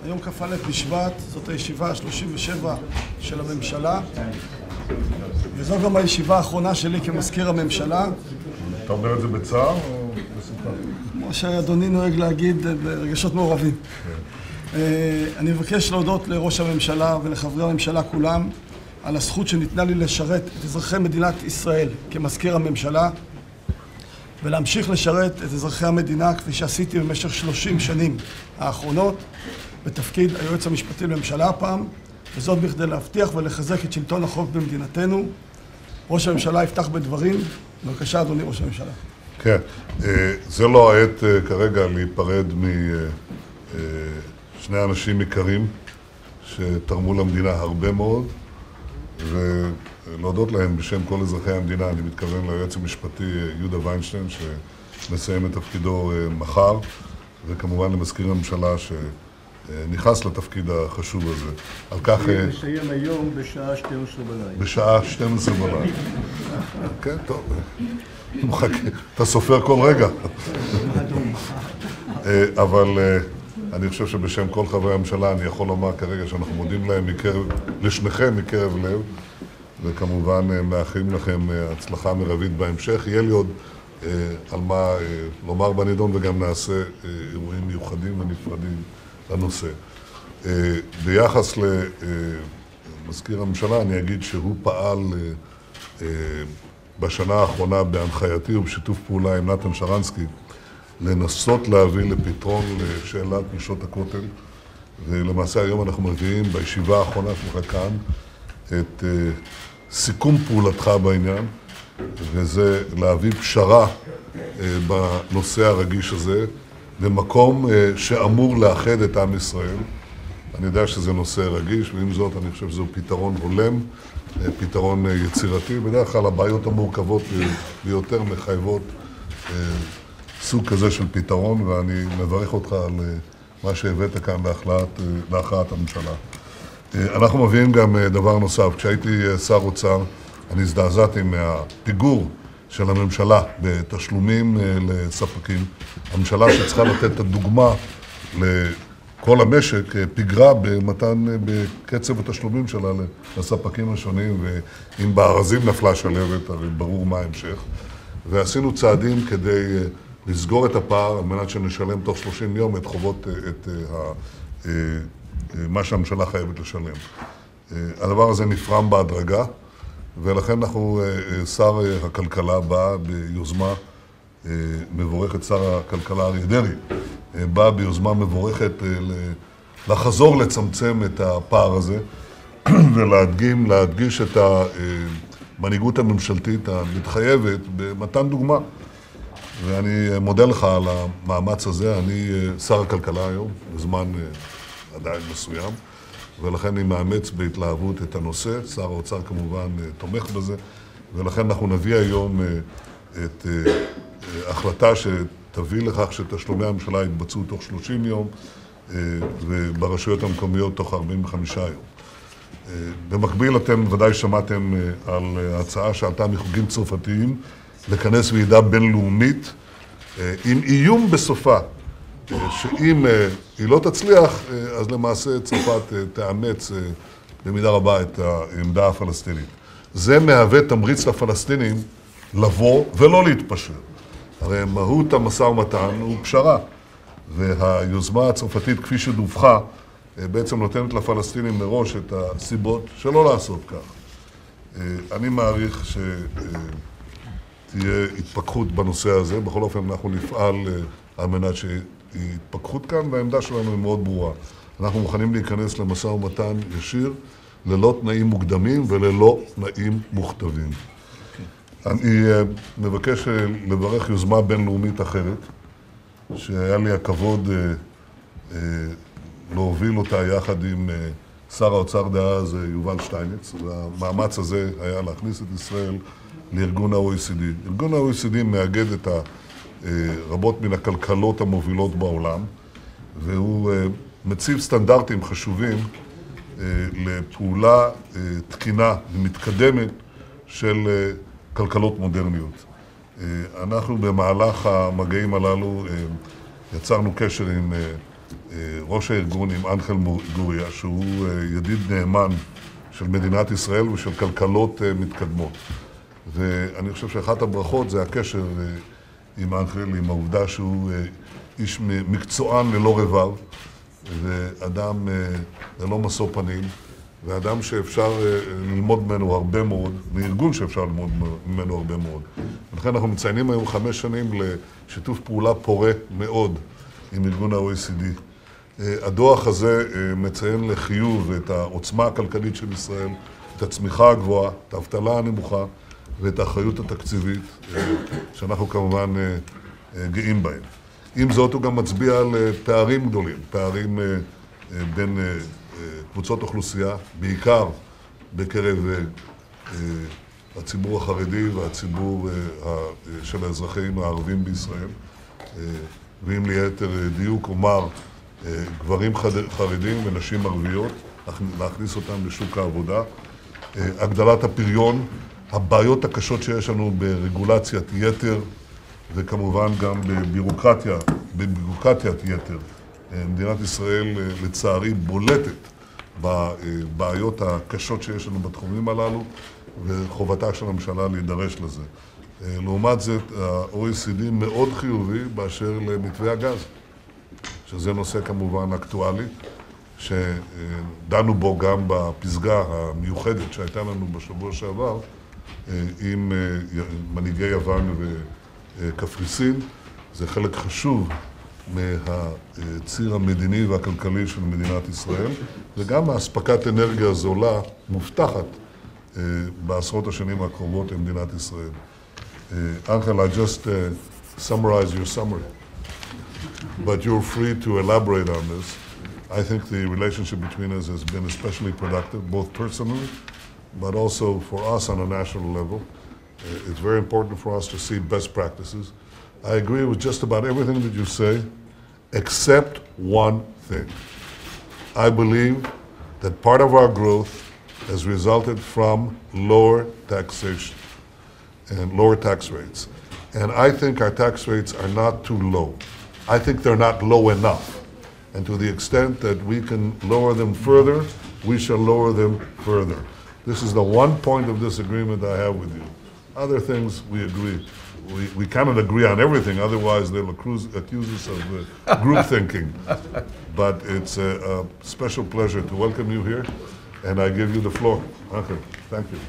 היום כ"א בשבט, זאת הישיבה ה-37 של הממשלה, וזו גם הישיבה האחרונה שלי כמזכיר הממשלה. אתה אומר את זה בצער או בשמחה? כמו שאדוני נוהג להגיד, ברגשות מעורבים. אני מבקש להודות לראש הממשלה ולחברי הממשלה כולם על הזכות שניתנה לי לשרת את אזרחי מדינת ישראל כמזכיר הממשלה, ולהמשיך לשרת את אזרחי המדינה כפי שעשיתי במשך 30 שנים האחרונות בתפקיד היועץ המשפטי לממשלה הפעם, וזאת בכדי להבטיח ולחזק את שלטון החוק במדינתנו. ראש הממשלה יפתח בדברים. בבקשה, אדוני ראש הממשלה. כן, זה לא העת כרגע להיפרד משני אנשים יקרים שתרמו למדינה הרבה מאוד, ולהודות להם בשם כל אזרחי המדינה. אני מתכוון ליועץ המשפטי יהודה ויינשטיין שמסיים את תפקידו מחר, וכמובן למזכיר הממשלה שנכנס לתפקיד החשוב הזה. על כך... מסיים היום בשעה 12 בלילה. בשעה 12 בלילה. כן, טוב. אתה סופר כל רגע. אבל אני חושב שבשם כל חברי הממשלה אני יכול לומר כרגע שאנחנו מודים להם לשניכם מקרב לב, וכמובן מאחלים לכם הצלחה מרבית בהמשך. יהיה לי עוד על מה לומר בנידון, וגם נעשה אירועים מיוחדים ונפרדים לנושא. ביחס למזכיר הממשלה אני אגיד שהוא פעל בשנה האחרונה בהנחייתי ובשיתוף פעולה עם נתן שרנסקי לנסות להביא לפתרון לשאלת נשות הכותל, ולמעשה היום אנחנו מביאים בישיבה האחרונה שלך כאן את סיכום פעולתך בעניין, וזה להביא פשרה בנושא הרגיש הזה במקום שאמור לאחד את עם ישראל. אני יודע שזה נושא רגיש, ועם זאת אני חושב שזהו פתרון הולם, פתרון יצירתי. בדרך כלל הבעיות המורכבות ביותר מחייבות סוג כזה של פתרון, ואני מברך אותך על מה שהבאת כאן להכרעת הממשלה. אנחנו מביאים גם דבר נוסף. כשהייתי שר אוצר, אני הזדעזעתי מהפיגור של הממשלה בתשלומים לספקים. הממשלה שצריכה לתת את הדוגמה לכל המשק פיגרה בקצב התשלומים שלה לספקים השונים, ואם בארזים נפלה שלהבת, הרי ברור מה ההמשך. ועשינו צעדים כדי לסגור את הפער על מנת שנשלם תוך 30 יום את חובות, מה שהממשלה חייבת לשלם. הדבר הזה נפרם בהדרגה, ולכן אנחנו, שר הכלכלה בא ביוזמה מבורכת, שר הכלכלה אריה דרעי בא ביוזמה מבורכת לחזור לצמצם את הפער הזה ולהדגיש את המנהיגות הממשלתית המתחייבת במתן דוגמה. ואני מודה לך על המאמץ הזה. אני שר הכלכלה היום, בזמן עדיין מסוים, ולכן אני מאמץ בהתלהבות את הנושא. שר האוצר כמובן תומך בזה, ולכן אנחנו נביא היום את החלטה שתביא לכך שתשלומי הממשלה יתבצעו תוך 30 יום, וברשויות המקומיות תוך 45 יום. במקביל אתם ודאי שמעתם על הצעה שעלתה מחוגים צרפתיים לכנס ועידה בינלאומית עם איום בסופה, שאם היא לא תצליח, אז למעשה צרפת תאמץ במידה רבה את העמדה הפלסטינית. זה מהווה תמריץ לפלסטינים לבוא ולא להתפשר. הרי מהות המשא ומתן הוא פשרה, והיוזמה הצרפתית כפי שדווחה בעצם נותנת לפלסטינים מראש את הסיבות שלא לעשות כך. אני מעריך שתהיה התפכחות בנושא הזה. בכל אופן אנחנו נפעל על מנת שהתפכחות כאן, והעמדה שלנו היא מאוד ברורה. אנחנו מוכנים להיכנס למשא ומתן ישיר ללא תנאים מוקדמים וללא תנאים מוכתבים. אני מבקש לברך יוזמה בינלאומית אחרת, שהיה לי הכבוד להוביל אותה יחד עם שר האוצר דאז יובל שטייניץ, והמאמץ הזה היה להכניס את ישראל לארגון ה-OECD. ארגון ה-OECD מאגד את רבות מן הכלכלות המובילות בעולם, והוא מציב סטנדרטים חשובים לפעולה תקינה ומתקדמת של כלכלות מודרניות. אנחנו במהלך המגעים הללו יצרנו קשר עם ראש הארגון עם אנחל גוריה, שהוא ידיד נאמן של מדינת ישראל ושל כלכלות מתקדמות. ואני חושב שאחת הברכות זה הקשר עם אנחל, עם העובדה שהוא איש מקצוען ללא רבב, ואדם ללא משוא פנים, ואדם שאפשר ללמוד ממנו הרבה מאוד, מארגון שאפשר ללמוד ממנו הרבה מאוד. ולכן אנחנו מציינים היום 5 שנים לשיתוף פעולה פורה מאוד עם ארגון ה-OECD. הדוח הזה מציין לחיוב את העוצמה הכלכלית של ישראל, את הצמיחה הגבוהה, את האבטלה הנמוכה ואת האחריות התקציבית, שאנחנו כמובן גאים בהם. עם זאת הוא גם מצביע על פערים גדולים, פערים בין קבוצות אוכלוסייה, בעיקר בקרב הציבור החרדי והציבור של האזרחים הערבים בישראל. ואם ליתר דיוק אומר, גברים חרדים ונשים ערביות, להכניס אותם לשוק העבודה, הגדלת הפריון, הבעיות הקשות שיש לנו ברגולציית יתר, וכמובן גם בבירוקרטיית יתר. מדינת ישראל לצערי בולטת בבעיות הקשות שיש לנו בתחומים הללו, וחובתה של הממשלה להידרש לזה. לעומת זאת, ה-OECD מאוד חיובי באשר למתווה הגז, שזה נושא כמובן אקטואלי, שדנו בו גם בפסגה המיוחדת שהייתה לנו בשבוע שעבר עם מנהיגי יוון וקפריסין. זה חלק חשוב מהציר המדיני והכלכלי של מדינת ישראל, וגם האספקת אנרגיה זולה מובטחת בעשרות השנים הקרובות למדינת ישראל. Angel, I just summarized your summary, but you're free to elaborate on this. I think the relationship between us has been especially productive, both personally, but also for us on a national level. It's very important for us to see best practices. I agree with just about everything that you say, except one thing. I believe that part of our growth has resulted from lower taxation and lower tax rates. And I think our tax rates are not too low. I think they're not low enough. And to the extent that we can lower them further, we shall lower them further. This is the one point of disagreement I have with you. Other things we agree. We cannot agree on everything, otherwise they'll accuse us of group thinking. But it's a special pleasure to welcome you here, and I give you the floor. Okay, thank you.